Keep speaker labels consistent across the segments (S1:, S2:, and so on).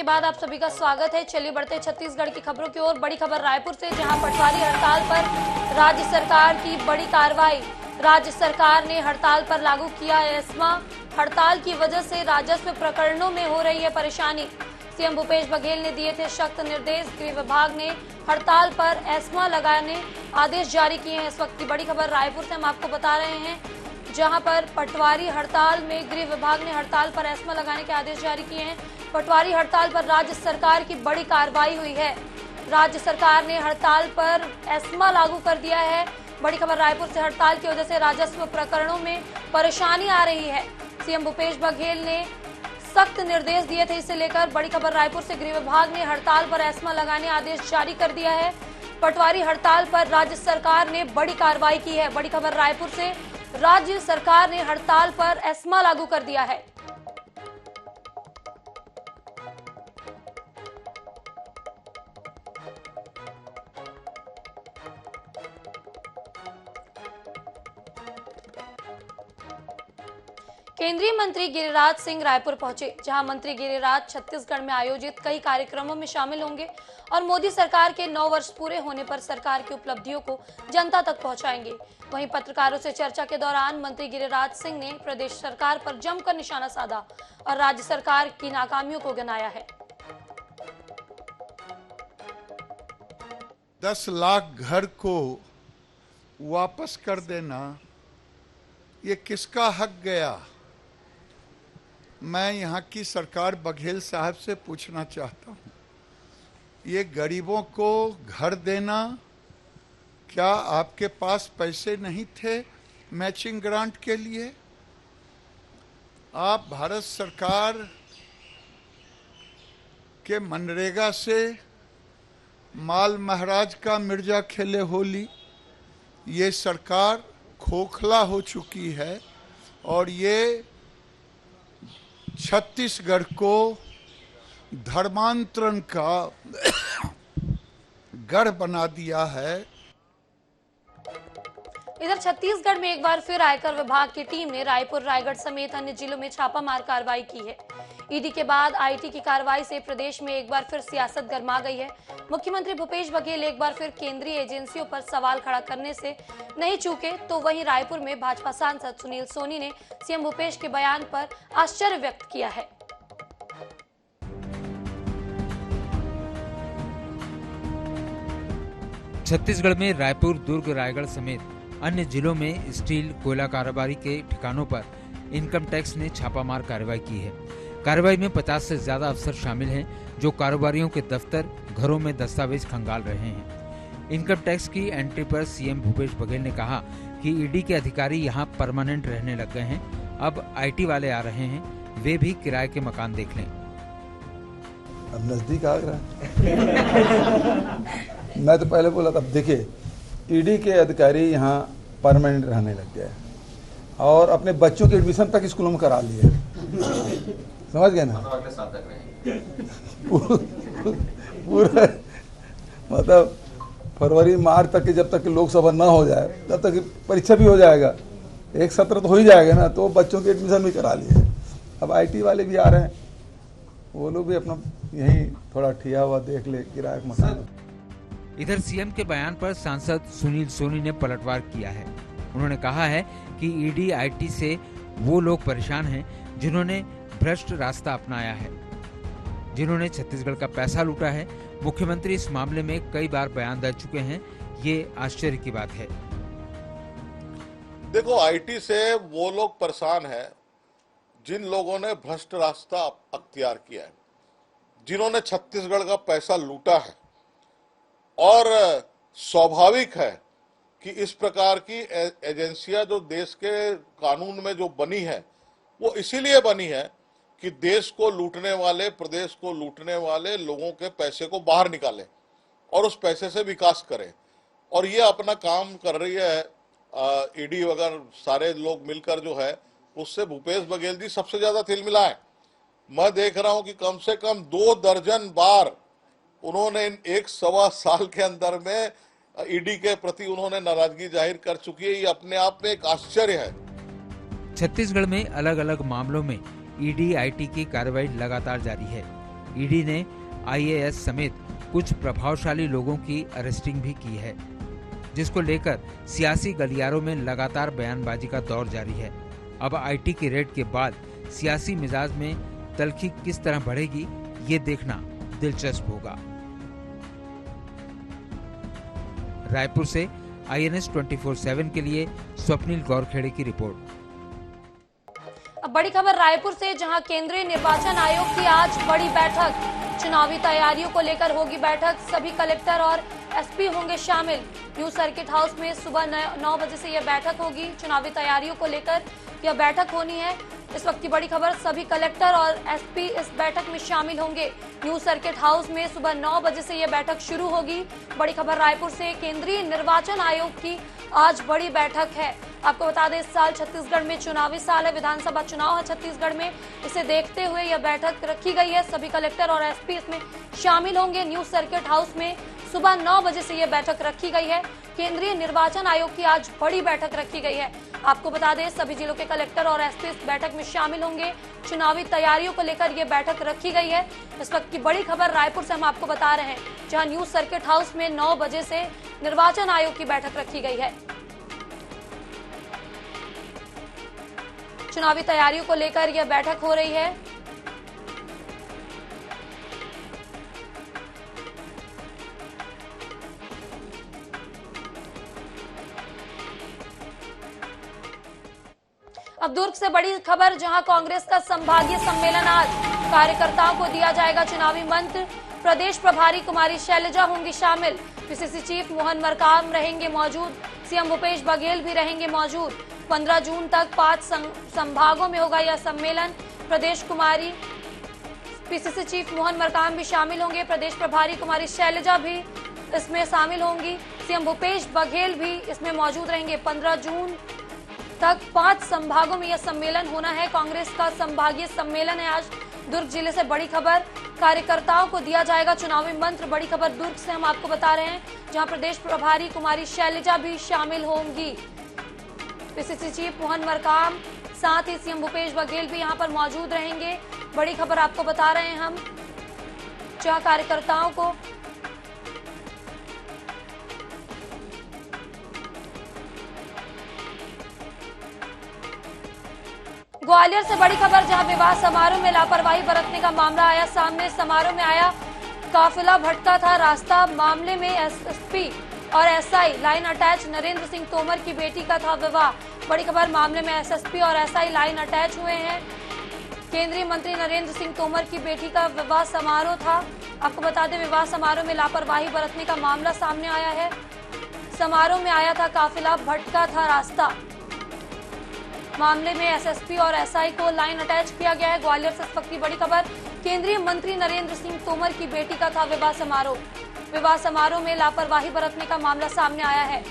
S1: बाद आप सभी का स्वागत है। चलिए बढ़ते छत्तीसगढ़ की खबरों की ओर। बड़ी खबर रायपुर से, जहां पटवारी हड़ताल पर राज्य सरकार की बड़ी कार्रवाई। राज्य सरकार ने हड़ताल पर लागू किया एस्मा। हड़ताल की वजह से राजस्व प्रकरणों में हो रही है परेशानी। सीएम भूपेश बघेल ने दिए थे सख्त निर्देश। गृह विभाग ने हड़ताल पर एस्मा लगाने आदेश जारी किए हैं। इस वक्त की बड़ी खबर रायपुर से हम आपको बता रहे हैं, जहां पर पटवारी हड़ताल में गृह विभाग ने हड़ताल पर एस्मा लगाने के आदेश जारी किए हैं। पटवारी हड़ताल पर राज्य सरकार की बड़ी कार्रवाई हुई है। राज्य सरकार ने हड़ताल पर एस्मा लागू कर दिया है। बड़ी खबर रायपुर से, हड़ताल की वजह से राजस्व प्रकरणों में परेशानी आ रही है। सीएम भूपेश बघेल ने सख्त निर्देश दिए थे। इसे लेकर बड़ी खबर रायपुर से, गृह विभाग ने हड़ताल पर एस्मा लगाने आदेश जारी कर दिया है। पटवारी हड़ताल पर राज्य सरकार ने बड़ी कार्रवाई की है। बड़ी खबर रायपुर से, राज्य सरकार ने हड़ताल पर एस्मा लागू कर दिया है। केंद्रीय मंत्री गिरिराज सिंह रायपुर पहुंचे, जहां मंत्री गिरिराज छत्तीसगढ़ में आयोजित कई कार्यक्रमों में शामिल होंगे और मोदी सरकार के 9 वर्ष पूरे होने पर सरकार की उपलब्धियों को जनता तक पहुंचाएंगे। वहीं पत्रकारों से चर्चा के दौरान मंत्री गिरिराज सिंह ने प्रदेश सरकार पर जमकर निशाना साधा और राज्य सरकार की नाकामियों को गिनाया है।
S2: 10 लाख घर को वापस कर देना, ये किसका हक गया? मैं यहाँ की सरकार बघेल साहब से पूछना चाहता हूँ, ये गरीबों को घर देना, क्या आपके पास पैसे नहीं थे मैचिंग ग्रांट के लिए? आप भारत सरकार के मनरेगा से माल महाराज का मिर्जा खेले होली। ये सरकार खोखला हो चुकी है और ये छत्तीसगढ़ को धर्मांतरण का गढ़ बना दिया है।
S1: इधर छत्तीसगढ़ में एक बार फिर आयकर विभाग की टीम ने रायपुर, रायगढ़ समेत अन्य जिलों में छापामार कार्रवाई की है। ईडी के बाद आईटी की कार्रवाई से प्रदेश में एक बार फिर सियासत गर्मा गई है। मुख्यमंत्री भूपेश बघेल एक बार फिर केंद्रीय एजेंसियों पर सवाल खड़ा करने से नहीं चूके, तो वहीं रायपुर में भाजपा सांसद सुनील सोनी ने सीएम भूपेश के बयान पर आश्चर्य व्यक्त किया है।
S3: छत्तीसगढ़ में रायपुर, दुर्ग, रायगढ़ समेत अन्य जिलों में स्टील कोयला कारोबारी के ठिकानों पर इनकम टैक्स ने छापामार कार्रवाई की है। कार्रवाई में 50 से ज्यादा अफसर शामिल हैं, जो कारोबारियों के दफ्तर, घरों में दस्तावेज खंगाल रहे हैं। इनकम टैक्स की एंट्री पर सीएम भूपेश बघेल ने कहा कि ईडी के अधिकारी यहां परमानेंट रहने लग गए हैं। अब आईटी वाले आ रहे हैं, वे भी किराए के मकान देख लें।
S4: अब नजदीक आ रहा मैं तो पहले बोला था, देखिए ईडी के अधिकारी यहाँ परमानेंट रहने लग गए और अपने बच्चों के एडमिशन तक स्कूलों में करा लिए। समझ गए ना? पूरा मतलब फरवरी मार्च तक के, जब तक लोकसभा ना हो जाए तब तक परीक्षा भी हो जाएगा, एक सत्र तो हो ही जाएगा ना, तो बच्चों के एडमिशन भी करा लिए। अब आईटी वाले भी आ रहे हैं, वो लोग भी अपना यहीं थोड़ा ठिया हुआ देख ले किराए का मकान।
S3: इधर सीएम के बयान पर सांसद सुनील सोनी ने पलटवार किया है। उन्होंने कहा है कि ईडी आईटी से वो लोग परेशान हैं जिन्होंने भ्रष्ट रास्ता अपनाया है, जिन्होंने छत्तीसगढ़ का पैसा लूटा है। मुख्यमंत्री इस मामले में कई बार बयान दे चुके हैं, ये आश्चर्य की बात है।
S5: देखो, आईटी से वो लोग परेशान हैं जिन लोगों ने भ्रष्ट रास्ता अख्तियार किया है, जिन्होंने छत्तीसगढ़ का पैसा लूटा है। और स्वाभाविक है कि इस प्रकार की एजेंसियां जो देश के कानून में जो बनी है, वो इसीलिए बनी है कि देश को लूटने वाले, प्रदेश को लूटने वाले लोगों के पैसे को बाहर निकालें और उस पैसे से विकास करें। और ये अपना काम कर रही है ईडी वगैरह सारे लोग मिलकर जो है, उससे भूपेश बघेल जी सबसे ज्यादा तिलमिलाए। मैं देख रहा हूं कि कम से कम 2 दर्जन बार उन्होंने इन 1.25 साल के अंदर में ईडी के प्रति उन्होंने नाराजगी जाहिर कर चुकी है। ये अपने आप में एक आश्चर्य है।
S3: छत्तीसगढ़ में अलग अलग मामलों में ईडी आईटी की कार्रवाई लगातार जारी है। ईडी ने आईएएस समेत कुछ प्रभावशाली लोगों की अरेस्टिंग भी की है, जिसको लेकर सियासी गलियारों में लगातार बयानबाजी का दौर जारी है। अब आईटी की रेड के बाद सियासी मिजाज में तल्खी किस तरह बढ़ेगी, ये देखना दिलचस्प होगा। रायपुर से INS 24/7 के लिए स्वप्निल गौरखेड़े की रिपोर्ट।
S1: अब बड़ी खबर रायपुर से, जहां केंद्रीय निर्वाचन आयोग की आज बड़ी बैठक। चुनावी तैयारियों को लेकर होगी बैठक, सभी कलेक्टर और एसपी होंगे शामिल। न्यू सर्किट हाउस में सुबह 9 बजे से यह बैठक होगी। चुनावी तैयारियों को लेकर यह बैठक होनी है। इस वक्त की बड़ी खबर, सभी कलेक्टर और एसपी इस बैठक में शामिल होंगे। न्यू सर्किट हाउस में सुबह 9 बजे से यह बैठक शुरू होगी। बड़ी खबर रायपुर से, केंद्रीय निर्वाचन आयोग की आज बड़ी बैठक है। आपको बता दें, इस साल छत्तीसगढ़ में चुनावी साल है, विधानसभा चुनाव है छत्तीसगढ़ में। इसे देखते हुए यह बैठक रखी गई है। सभी कलेक्टर और एसपी इसमें शामिल होंगे। न्यू सर्किट हाउस में सुबह 9 बजे से यह बैठक रखी गई है। केंद्रीय निर्वाचन आयोग की आज बड़ी बैठक रखी गई है। आपको बता दें, सभी जिलों के कलेक्टर और एसपी इस बैठक में शामिल होंगे। चुनावी तैयारियों को लेकर यह बैठक रखी गई है। इस वक्त की बड़ी खबर रायपुर से हम आपको बता रहे हैं, जहां न्यू सर्किट हाउस में 9 बजे से निर्वाचन आयोग की बैठक रखी गई है। चुनावी तैयारियों को लेकर यह बैठक हो रही है। अब दुर्ग से बड़ी खबर, जहां कांग्रेस का संभागीय सम्मेलन आज। कार्यकर्ताओं को दिया जाएगा चुनावी मंत्र। प्रदेश प्रभारी कुमारी शैलजा होंगी शामिल। पीसीसी चीफ मोहन मरकाम रहेंगे मौजूद। सीएम भूपेश बघेल भी रहेंगे मौजूद। 15 जून तक 5 संभागों में होगा यह सम्मेलन। प्रदेश कुमारी पीसीसी चीफ मोहन मरकाम भी शामिल होंगे। प्रदेश प्रभारी कुमारी शैलजा भी इसमें शामिल होंगी। सीएम भूपेश बघेल भी इसमें मौजूद रहेंगे। 15 जून तक 5 संभागों में यह सम्मेलन होना है। कांग्रेस का संभागीय सम्मेलन है आज। दुर्ग जिले से बड़ी खबर, कार्यकर्ताओं को दिया जाएगा चुनावी मंत्र। बड़ी खबर दुर्ग से हम आपको बता रहे हैं, जहां प्रदेश प्रभारी कुमारी शैलजा भी शामिल होंगी। पीसीसी चीफ मोहन मरकाम, साथ ही सीएम भूपेश बघेल भी यहां पर मौजूद रहेंगे। बड़ी खबर आपको बता रहे हैं हम, जहां कार्यकर्ताओं को ग्वालियर से बड़ी खबर, जहां विवाह समारोह में लापरवाही बरतने का मामला आया सामने। समारोह में आया काफिला भटका था रास्ता। मामले में एसएसपी और SI line attach. Narendra Singh Tomar की बेटी का था विवाह। बड़ी खबर, मामले में एसएसपी और एसआई लाइन अटैच हुए हैं। केंद्रीय मंत्री नरेंद्र सिंह तोमर की बेटी का विवाह समारोह था। आपको बता दें, विवाह समारोह में लापरवाही बरतने का मामला सामने आया है। समारोह में आया था काफिला, भटका था रास्ता। मामले में एसएसपी और एसआई को लाइन अटैच किया गया है। ग्वालियर से इस वक्त की बड़ी खबर, केंद्रीय मंत्री नरेंद्र सिंह तोमर की बेटी का था विवाह समारोह। विवाह समारोह में लापरवाही बरतने का मामला सामने आया है।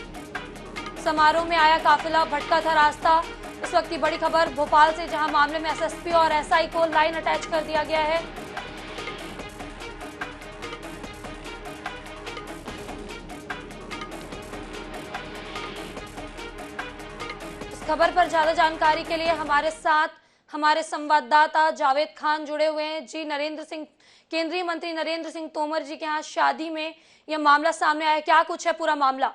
S1: समारोह में आया काफिला, भटका था रास्ता। इस वक्त की बड़ी खबर भोपाल से, जहां मामले में एसएसपी और एसआई को लाइन अटैच कर दिया गया है। खबर पर ज्यादा जानकारी के लिए हमारे साथ हमारे संवाददाता जावेद खान जुड़े हुए हैं। जी, केंद्रीय मंत्री नरेंद्र सिंह तोमर जी के यहाँ शादी में यह मामला सामने आया, क्या कुछ है पूरा मामला?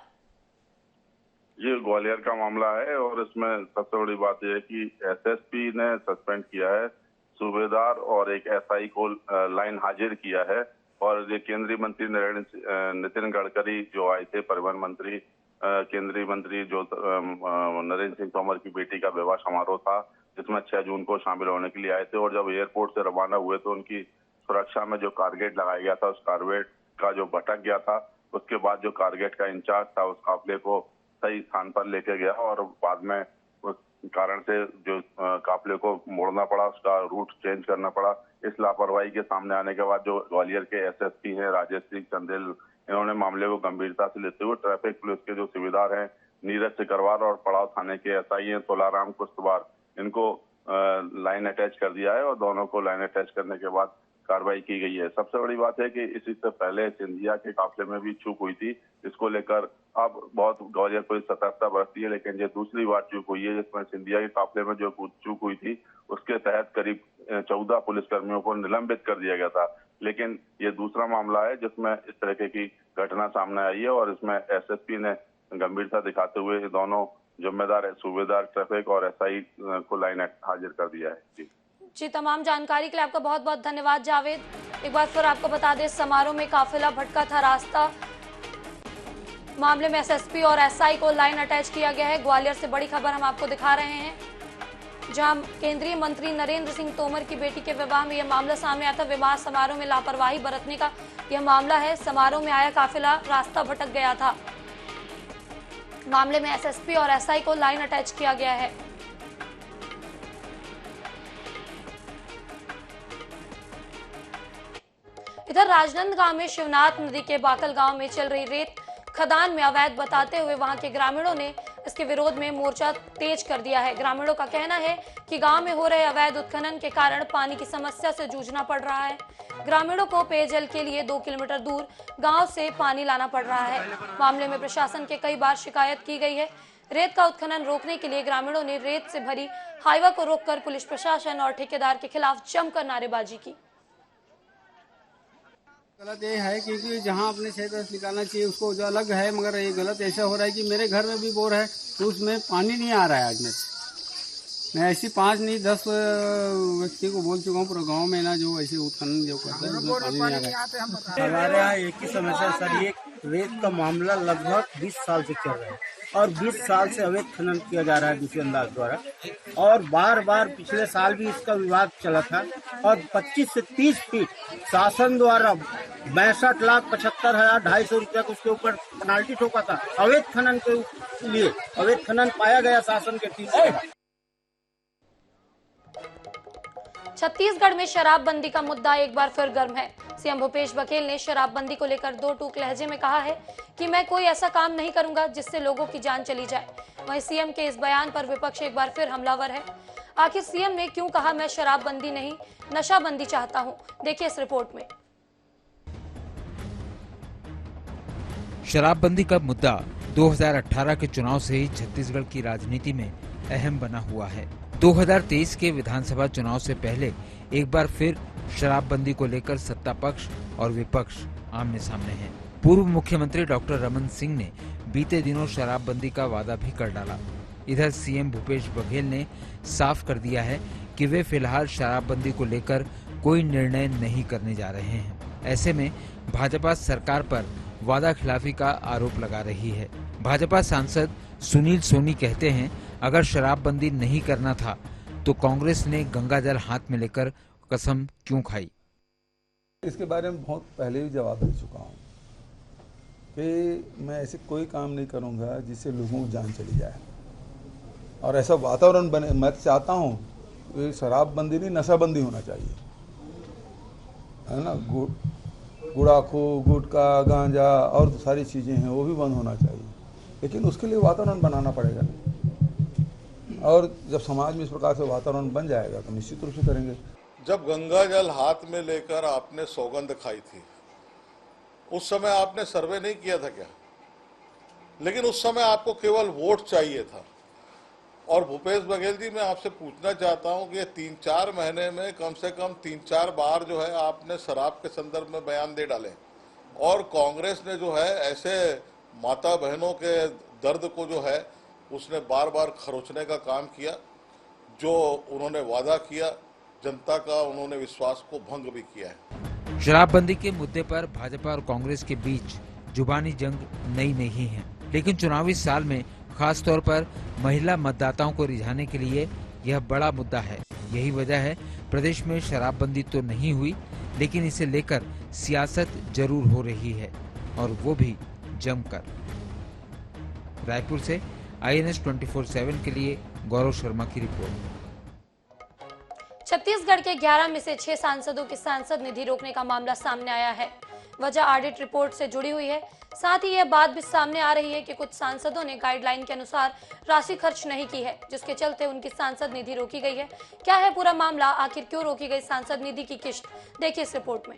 S6: ये ग्वालियर का मामला है और इसमें सबसे बड़ी बात यह है कि एसएसपी ने सस्पेंड किया है सूबेदार और एक एसआई को लाइन हाजिर किया है। और ये केंद्रीय मंत्री नितिन गडकरी जो आए थे, परिवहन मंत्री, केंद्रीय मंत्री जो नरेंद्र सिंह तोमर की बेटी का विवाह समारोह था, जिसमें 6 जून को शामिल होने के लिए आए थे। और जब एयरपोर्ट से रवाना हुए तो उनकी सुरक्षा में जो कारगेट लगाया गया था, उस कारगेट का जो भटक गया था, उसके बाद जो कारगेट का इंचार्ज था उस काफिले को सही स्थान पर लेके गया और बाद में उस कारण से जो काफिले को मोड़ना पड़ा, उसका रूट चेंज करना पड़ा। इस लापरवाही के सामने आने के बाद जो ग्वालियर के एसएसपी हैं राजेश सिंह चंदेल, इन्होंने मामले को गंभीरता से लेते हुए ट्रैफिक पुलिस के जो सूबेदार हैं नीरज सिकरवार और पड़ाव थाने के एसआई हैं तोलाराम कुश्तवार, इनको लाइन अटैच कर दिया है और दोनों को लाइन अटैच करने के बाद कार्रवाई की गई है। सबसे बड़ी बात है कि इसी से पहले सिंधिया के काफिले में भी चूक हुई थी, इसको लेकर अब बहुत ग्वालियर पुलिस सतर्कता बरतती है। लेकिन ये दूसरी बार चूक हुई है जिसमें सिंधिया के काफिले में जो चूक हुई थी उसके तहत करीब 14 पुलिसकर्मियों को निलंबित कर दिया गया था। लेकिन ये दूसरा मामला है जिसमें इस तरह की घटना सामने आई है और इसमें एसएसपी ने गंभीरता दिखाते हुए दोनों जिम्मेदार है सूबेदार ट्रैफिक और एसआई को लाइन हाजिर कर दिया है।
S1: जी, तमाम जानकारी के लिए आपका बहुत बहुत धन्यवाद जावेद। एक बार फिर आपको बता दें, समारोह में काफिला भटका था रास्ता। मामले में एसएसपी और एसआई को लाइन अटैच किया गया है। ग्वालियर से बड़ी खबर हम आपको दिखा रहे हैं, जहां केंद्रीय मंत्री नरेंद्र सिंह तोमर की बेटी के विवाह में यह मामला सामने आया था। विवाह समारोह में लापरवाही बरतने का यह मामला है। समारोह में आया काफिला रास्ता भटक गया था। मामले में एसएसपी और एसआई को लाइन अटैच किया गया है। इधर राजनांदगांव में शिवनाथ नदी के बाकल गांव में चल रही रेत खदान में अवैध बताते हुए वहां के ग्रामीणों ने इसके विरोध में मोर्चा तेज कर दिया है। ग्रामीणों का कहना है कि गांव में हो रहे अवैध उत्खनन के कारण पानी की समस्या से जूझना पड़ रहा है। ग्रामीणों को पेयजल के लिए 2 किलोमीटर दूर गांव से पानी लाना पड़ रहा है। मामले में प्रशासन के कई बार शिकायत की गई है। रेत का उत्खनन रोकने के लिए ग्रामीणों ने रेत से भरी हाईवा को रोककर पुलिस प्रशासन और ठेकेदार के खिलाफ जमकर नारेबाजी की।
S7: गलत ये है क्योंकि जहाँ अपने क्षेत्र से निकालना चाहिए उसको जो अलग है, मगर ये गलत ऐसा हो रहा है कि मेरे घर में भी बोर है तो उसमें पानी नहीं आ रहा है। आज मैं ऐसी 5 नहीं 10 व्यक्ति को बोल चुका हूँ पूरे गांव में ना, जो ऐसे उत्खनन जो करते हैं उसमें पानी नहीं आ रहा है।
S8: हमारे यहाँ एक ही समस्या सर, ये रेत का मामला लगभग 20 साल से चल रहा है और 20 साल से अवैध खनन किया जा रहा है दूसरे अंदाज द्वारा, और बार बार पिछले साल भी इसका विवाद चला था और 25 से 30 फीट शासन द्वारा 62,75,250 रुपया को उसके ऊपर पेनाल्टी ठोका था अवैध खनन के लिए। अवैध खनन पाया गया शासन के टीम से।
S1: छत्तीसगढ़ में शराबबंदी का मुद्दा एक बार फिर गर्म है। सीएम भूपेश बघेल ने शराबबंदी को लेकर 2 टूक लहजे में कहा है कि मैं कोई ऐसा काम नहीं करूंगा जिससे लोगों की जान चली जाए। वहीं सीएम के इस बयान पर विपक्ष एक बार फिर हमलावर है। आखिर सीएम ने क्यों कहा मैं शराबबंदी नहीं नशाबंदी चाहता हूं? देखिए इस रिपोर्ट में।
S3: शराबबंदी का मुद्दा 2018 के चुनाव से ही छत्तीसगढ़ की राजनीति में अहम बना हुआ है। 2023 के विधानसभा चुनाव से पहले एक बार फिर शराबबंदी को लेकर सत्ता पक्ष और विपक्ष आमने सामने हैं। पूर्व मुख्यमंत्री डॉक्टर रमन सिंह ने बीते दिनों शराबबंदी का वादा भी कर डाला। इधर सीएम भूपेश बघेल ने साफ कर दिया है कि वे फिलहाल शराबबंदी को लेकर कोई निर्णय नहीं करने जा रहे हैं। ऐसे में भाजपा सरकार पर वादा खिलाफी का आरोप लगा रही है। भाजपा सांसद सुनील सोनी कहते हैं, अगर शराबबंदी नहीं करना था तो कांग्रेस ने गंगाजल हाथ में लेकर कसम क्यों खाई?
S4: इसके बारे में बहुत पहले भी जवाब दे चुका हूँ कि मैं ऐसे कोई काम नहीं करूँगा जिससे लोगों की जान चली जाए और ऐसा वातावरण बने। मैं चाहता हूँ कि शराबबंदी नहीं नशाबंदी होना चाहिए, है ना। गुड़ाखू, गुटखा, गांजा और तो सारी चीज़ें हैं वो भी बंद होना चाहिए, लेकिन उसके लिए वातावरण बनाना पड़ेगा। और जब समाज में इस प्रकार से वातावरण बन जाएगा तो निश्चित रूप से करेंगे।
S5: जब गंगा जल हाथ में लेकर आपने सौगंध खाई थी, उस समय आपने सर्वे नहीं किया था क्या? लेकिन उस समय आपको केवल वोट चाहिए था। और भूपेश बघेल जी, मैं आपसे पूछना चाहता हूं कि ये 3-4 महीने में कम से कम 3-4 बार जो है आपने शराब के संदर्भ में बयान दे डाले, और कांग्रेस ने जो है ऐसे माता बहनों के दर्द को जो है उसने बार बार खरोचने का काम किया। जो उन्होंने वादा किया जनता का, उन्होंने विश्वास को भंग भी किया है।
S3: शराबबंदी के मुद्दे पर भाजपा और कांग्रेस के बीच जुबानी जंग नई नहीं है, लेकिन चुनावी साल में खास तौर पर महिला मतदाताओं को रिझाने के लिए यह बड़ा मुद्दा है। यही वजह है प्रदेश में शराबबंदी तो नहीं हुई, लेकिन इसे लेकर सियासत जरूर हो रही है, और वो भी जमकर। रायपुर से INS 24/7 के लिए गौरव शर्मा की रिपोर्ट।
S1: छत्तीसगढ़ के 11 में से 6 सांसदों की सांसद निधि रोकने का मामला सामने आया है। वजह ऑडिट रिपोर्ट से जुड़ी हुई है। साथ ही यह बात भी सामने आ रही है कि कुछ सांसदों ने गाइडलाइन के अनुसार राशि खर्च नहीं की है, जिसके चलते उनकी सांसद निधि रोकी गई है। क्या है पूरा मामला, आखिर क्यों रोकी गई सांसद निधि की किश्त? देखिए इस रिपोर्ट में।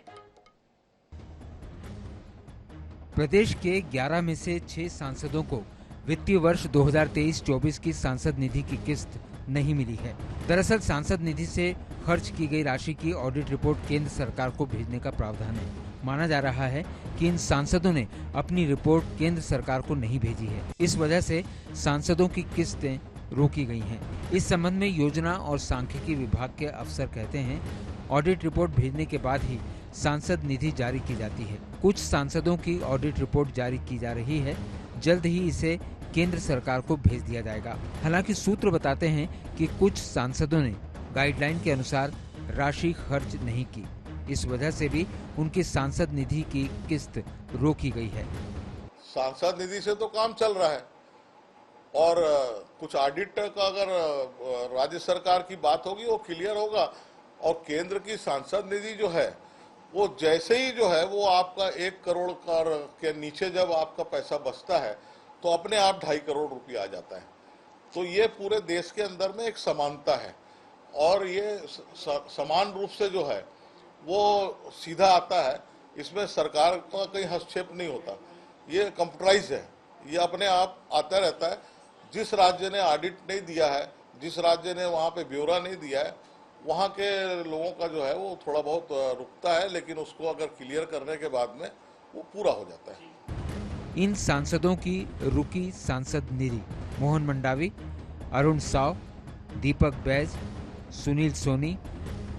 S3: प्रदेश के 11 में से 6 सांसदों को वित्तीय वर्ष 2023-24 की सांसद निधि की किस्त नहीं मिली है। दरअसल सांसद निधि से खर्च की गई राशि की ऑडिट रिपोर्ट केंद्र सरकार को भेजने का प्रावधान है। माना जा रहा है कि इन सांसदों ने अपनी रिपोर्ट केंद्र सरकार को नहीं भेजी है। इस वजह से सांसदों की किस्तें रोकी गई हैं। इस संबंध में योजना और सांख्यिकी विभाग के अफसर कहते हैं, ऑडिट रिपोर्ट भेजने के बाद ही सांसद निधि जारी की जाती है। कुछ सांसदों की ऑडिट रिपोर्ट जारी की जा रही है, जल्द ही इसे केंद्र सरकार को भेज दिया जाएगा। हालांकि सूत्र बताते हैं कि कुछ सांसदों ने गाइडलाइन के अनुसार राशि खर्च नहीं की, इस वजह से भी उनकी सांसद निधि की किस्त रोकी गई है।
S5: सांसद निधि से तो काम चल रहा है और कुछ ऑडिट का अगर राज्य सरकार की बात होगी वो क्लियर होगा। और केंद्र की सांसद निधि जो है वो जैसे ही जो है वो आपका 1 करोड़ के नीचे जब आपका पैसा बचता है तो अपने आप 2.5 करोड़ रुपया आ जाता है। तो ये पूरे देश के अंदर में एक समानता है और ये समान रूप से जो है वो सीधा आता है। इसमें सरकार का कहीं हस्तक्षेप नहीं होता, ये कंप्यूटराइज है, ये अपने आप आता रहता है। जिस राज्य ने ऑडिट नहीं दिया है, जिस राज्य ने वहाँ पे ब्यौरा नहीं दिया है, वहाँ के लोगों का जो है वो थोड़ा बहुत रुकता है, लेकिन उसको अगर क्लियर करने के बाद में वो पूरा हो जाता है।
S3: इन सांसदों की रुकी सांसद निधि मोहन मंडावी, अरुण साव, दीपक बैज, सुनील सोनी,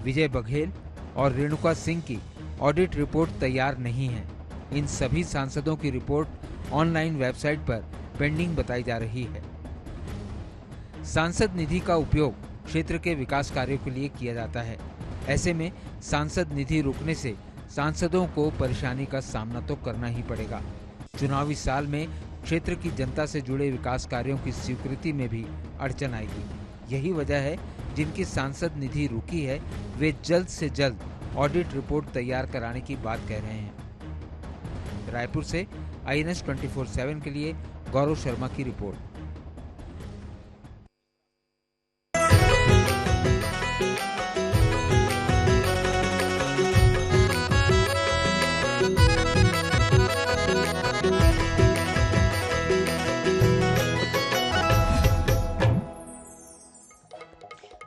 S3: विजय बघेल और रेणुका सिंह की ऑडिट रिपोर्ट तैयार नहीं है। इन सभी सांसदों की रिपोर्ट ऑनलाइन वेबसाइट पर पेंडिंग बताई जा रही है। सांसद निधि का उपयोग क्षेत्र के विकास कार्यों के लिए किया जाता है। ऐसे में सांसद निधि रुकने से सांसदों को परेशानी का सामना तो करना ही पड़ेगा। चुनावी साल में क्षेत्र की जनता से जुड़े विकास कार्यों की स्वीकृति में भी अड़चन आएगी। यही वजह है जिनकी सांसद निधि रुकी है वे जल्द से जल्द ऑडिट रिपोर्ट तैयार कराने की बात कह रहे हैं। रायपुर से INS 24/7 के लिए गौरव शर्मा की रिपोर्ट।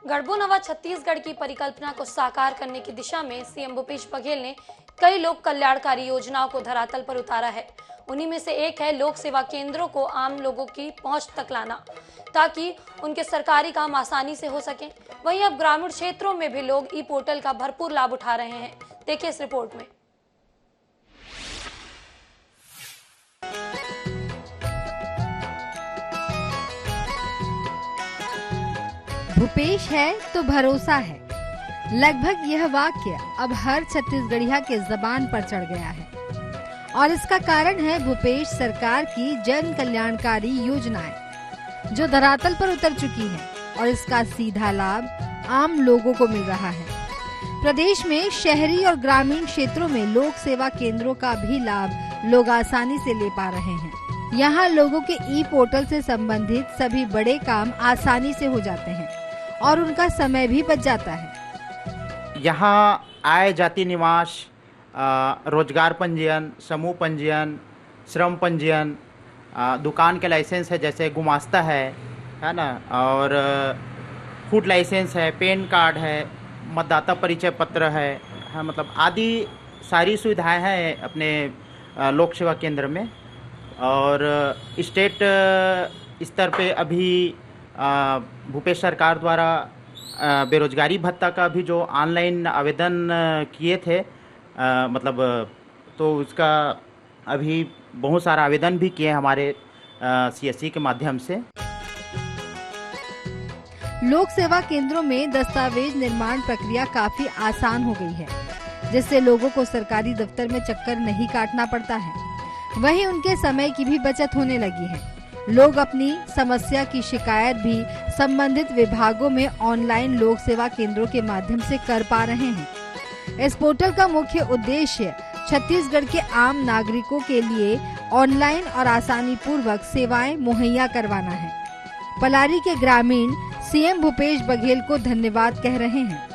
S1: गढ़बो-नवा छत्तीसगढ़ की परिकल्पना को साकार करने की दिशा में सीएम भूपेश बघेल ने कई लोक कल्याणकारी योजनाओं को धरातल पर उतारा है। उन्हीं में से एक है लोक सेवा केंद्रों को आम लोगों की पहुंच तक लाना, ताकि उनके सरकारी काम आसानी से हो सके। वहीं अब ग्रामीण क्षेत्रों में भी लोग ई पोर्टल का भरपूर लाभ उठा रहे हैं। देखिए इस रिपोर्ट में।
S9: भूपेश है तो भरोसा है, लगभग यह वाक्य अब हर छत्तीसगढ़िया के जबान पर चढ़ गया है और इसका कारण है भूपेश सरकार की जन कल्याणकारी योजनाएं जो धरातल पर उतर चुकी हैं और इसका सीधा लाभ आम लोगों को मिल रहा है। प्रदेश में शहरी और ग्रामीण क्षेत्रों में लोक सेवा केंद्रों का भी लाभ लोग आसानी से ले पा रहे हैं। यहाँ लोगों के ई पोर्टल से संबंधित सभी बड़े काम आसानी से हो जाते हैं और उनका समय भी बच जाता है।
S10: यहाँ आय जाति निवास, रोजगार पंजीयन, समूह पंजीयन, श्रम पंजीयन, दुकान के लाइसेंस है जैसे गुमास्ता है ना, और फूड लाइसेंस है, पैन कार्ड है, मतदाता परिचय पत्र है, हाँ, मतलब आदि सारी सुविधाएं हैं अपने लोक सेवा केंद्र में। और स्टेट स्तर पे अभी भूपेश सरकार द्वारा बेरोजगारी भत्ता का भी जो ऑनलाइन आवेदन किए थे, मतलब तो उसका अभी बहुत सारा आवेदन भी किए हमारे CSC के माध्यम से।
S9: लोक सेवा केंद्रों में दस्तावेज निर्माण प्रक्रिया काफी आसान हो गई है, जिससे लोगों को सरकारी दफ्तर में चक्कर नहीं काटना पड़ता है। वहीं उनके समय की भी बचत होने लगी है। लोग अपनी समस्या की शिकायत भी संबंधित विभागों में ऑनलाइन लोक सेवा केंद्रों के माध्यम से कर पा रहे हैं। इस पोर्टल का मुख्य उद्देश्य छत्तीसगढ़ के आम नागरिकों के लिए ऑनलाइन और आसानी पूर्वक सेवाएं मुहैया करवाना है। पलारी के ग्रामीण सीएम भूपेश बघेल को धन्यवाद कह रहे हैं।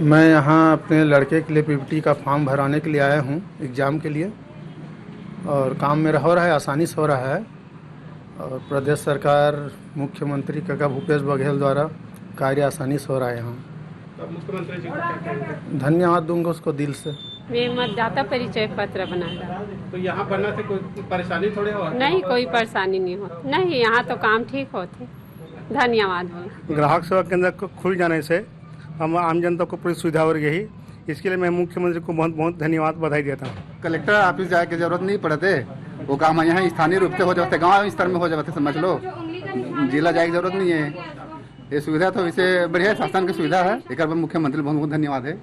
S11: मैं यहाँ अपने लड़के के लिए PPT का फॉर्म भराने के लिए आया हूँ एग्ज़ाम के लिए, और काम मेरा हो रहा है, आसानी से हो रहा है। और प्रदेश सरकार मुख्यमंत्री काका भूपेश बघेल द्वारा कार्य आसानी से हो रहा है यहाँ।
S12: तो मुख्यमंत्री जी को क्या कहेंगे?
S11: धन्यवाद दूंगा उसको दिल से।
S13: मैं मतदाता परिचय पत्र बना रहा।
S12: तो यहाँ बनने से कोई परेशानी थोड़ी हो?
S13: नहीं, कोई परेशानी नहीं होती। नहीं, यहाँ तो काम ठीक होते। धन्यवाद बोला।
S11: ग्राहक सेवा केंद्र को खुल जाने से हम आम जनता को पूरी सुविधा हो रही है। इसके लिए मैं मुख्यमंत्री को बहुत बहुत धन्यवाद बधाई देता हूँ।
S14: कलेक्टर ऑफिस जाए की जरूरत नहीं पड़ते, वो काम यहाँ स्थानीय रूप से हो जाते, गाँव स्तर में हो जाते, समझ लो, जिला जाए की जरूरत नहीं है। ये सुविधा तो इसे बढ़िया शासन की सुविधा है, एक बार मुख्यमंत्री बहुत बहुत धन्यवाद है।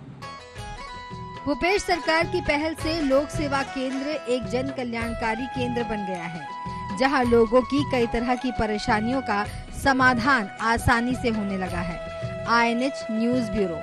S9: भूपेश सरकार की पहल से लोक सेवा केंद्र एक जन कल्याणकारी केंद्र बन गया है, जहां लोगों की कई तरह की परेशानियों का समाधान आसानी से होने लगा है। INH news bureau.